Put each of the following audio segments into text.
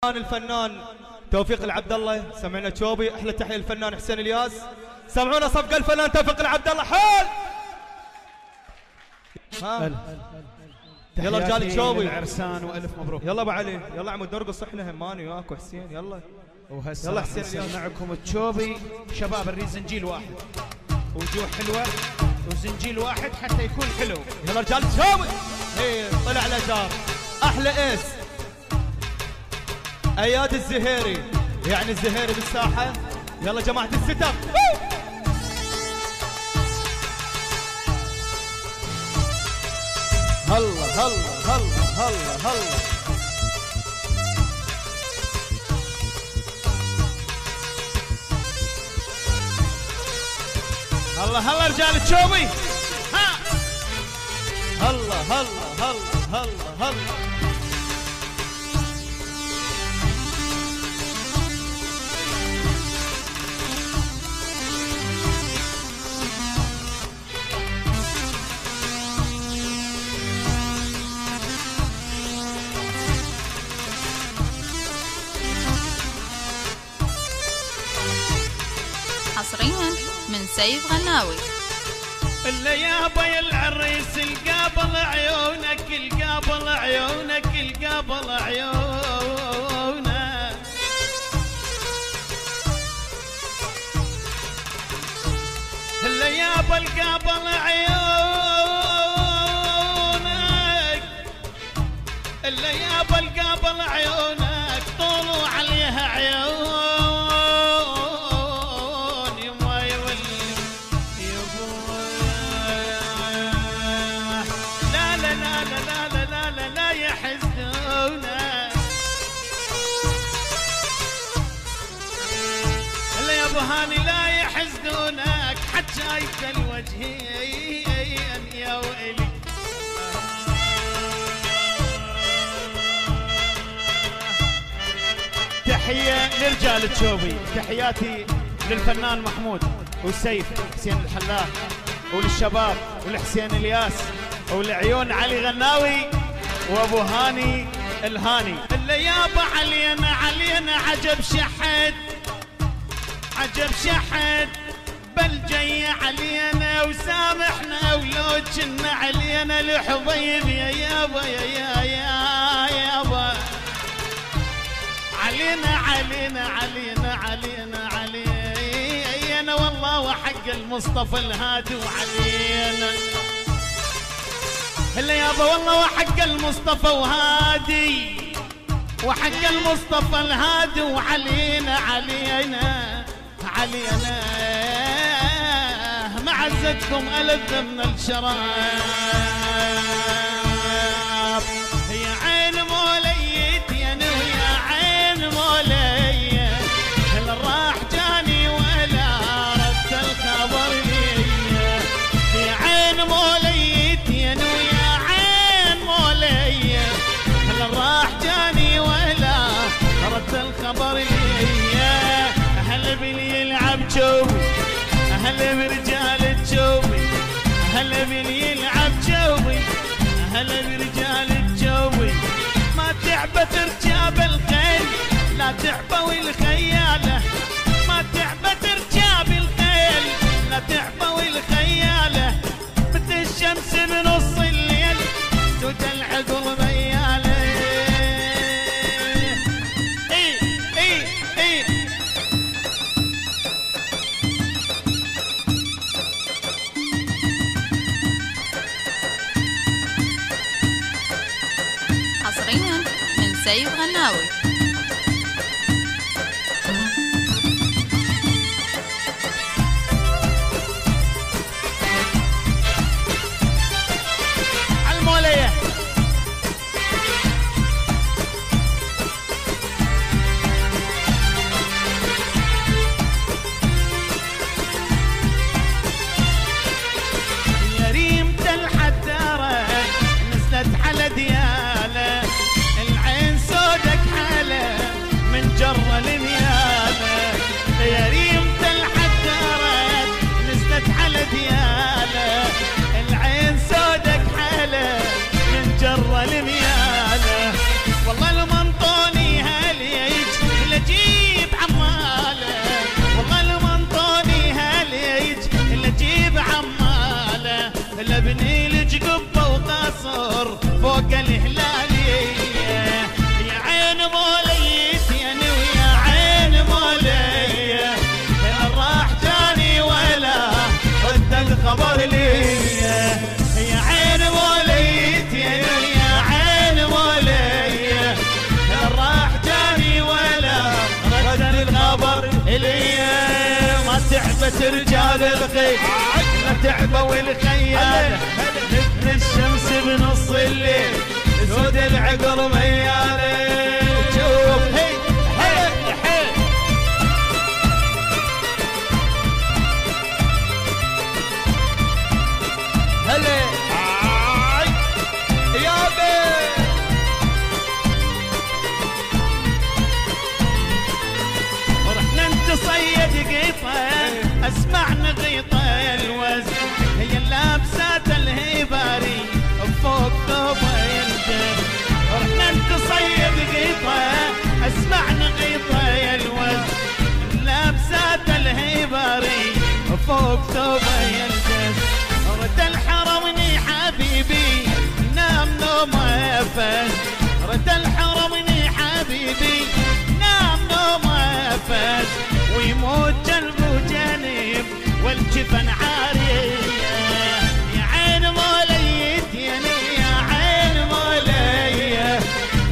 الفنان توفيق العبد الله، سمعنا شوبي. احلى تحيه للفنان حسين الياس. سمعونا صفقه الفنان توفيق العبد الله. حول يلا رجال شوبي العرسان والف مبروك. يلا ابو علي، يلا عمود نرقص احنا هماني وياك وحسين. يلا يلا حسين الياس معكم تشوبي. شباب نريد زنجيل واحد وجوه حلوه وزنجيل واحد حتى يكون حلو. يلا رجال شوبي. طلع الاجار احلى ايس اياد الزهيري، يعني الزهيري بالساحه. يلا جماعه الستر. هلا هلا هلا هلا هلا هلا هلا رجال تشوبي. ها هلا هلا هلا هلا هلا. حصريا من سيد غناوي. اللي يابا العريس القابل عيونك، القابل عيونك، القابل عيونك. اللي يابا القابل عيونك، اللي يابا القابل عيونك، طولوا عليها عيون. هاني لا يحزنونك حتى شايف الوجهين يا ويلي. تحية لرجال تشوبي، تحياتي للفنان محمود والسيف حسين الحلاق، وللشباب ولحسين الياس، ولعيون علي غناوي وابو هاني الهاني. اللي يابا علينا علينا عجب شحد، عجب شحد بل جاي علينا وسامحنا ولو كنا علينا الحضيض يا يابا يا يابا. علينا علينا علينا علينا علينا والله وحق المصطفى الهادي وعلينا. اللي يابا والله وحق المصطفى وهادي، وحق المصطفى الهادي وعلينا علينا علينا. معزتكم ألذ من الشراب. يا عين موليت يا نو يا عين مولية، اللي راح جاني ولا رد الخبر لي. يا عين موليت يا نو يا عين مولية، اللي راح جاني ولا رد الخبر لي. هلا باللي يلعب جوبي، هلا برجال الجوبي، هلا باللي يلعب جوبي، هلا برجال الجوبي. ما تعبت رجاب الخيل لا تعبوا الخياله، ما تعبت رجاب الخيل لا تعبوا الخياله. مثل الشمس بنص الليل سود العقل بياله. حصريا من سيد غناوي. المولية يا ريمة الحدارة نزلت على ديالة، العين سودك حالة ناس رجال الخيل لا تعبوا الخيال مثل الشمس بنص الليل سود العقل ميالي شوف هي هي هي هلا يا بي رحنا نتصيد قيطة اسمع نغيطة الوزن هي اللابسات الهيباري فوق ثوبها الجن رحنا نتصيد قيطة اسمع نغيطة الوزن اللابسات الهيباري فوق ثوبها الجن رد الحرمني حبيبي نام نوم افز رد الحرمني حبيبي نام نوم افز ويموت جنبه جانب والجفن عارية يا عين موليت يا عين مولية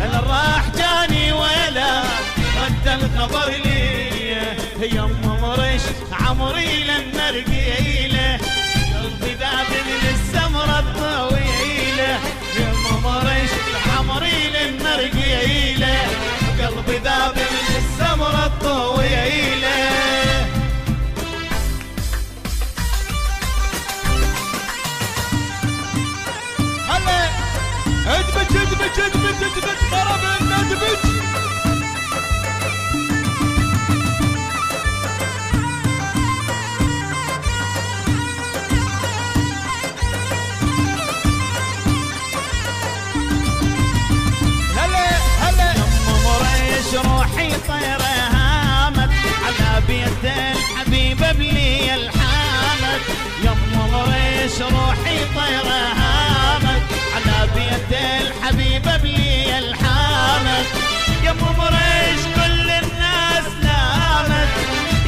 هل راح جاني ولا رد الخبر لي يا ام مرش عمري للنرقيله قلبي ذاب من السمرة الطويلة يا ام مرش عمري للنرقيله قلبي ذاب من السمرة الطويلة هلا ادمج ادمج ادمج ادمج ضرب الندمج روحي طيرة هامت على بيت الحبيب بلي الحامت يم مريش روحي طيرة هامت على بيت الحبيب بلي الحامت يم مريش كل الناس نامت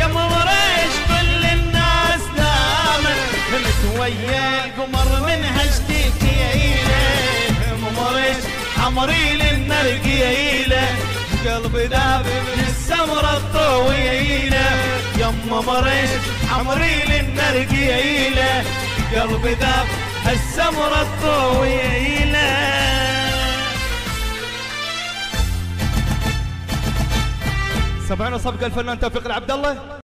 يم مريش كل الناس نامت متويا القمر من هجتك يم مريش عمري للنرقيله قلبي ذاب من السمرة الطويلة يم مرش عمري للنرقيله قلبي ذاب السمرة الطويلة سمعنا صفقة الفنان توفيق العبد الله.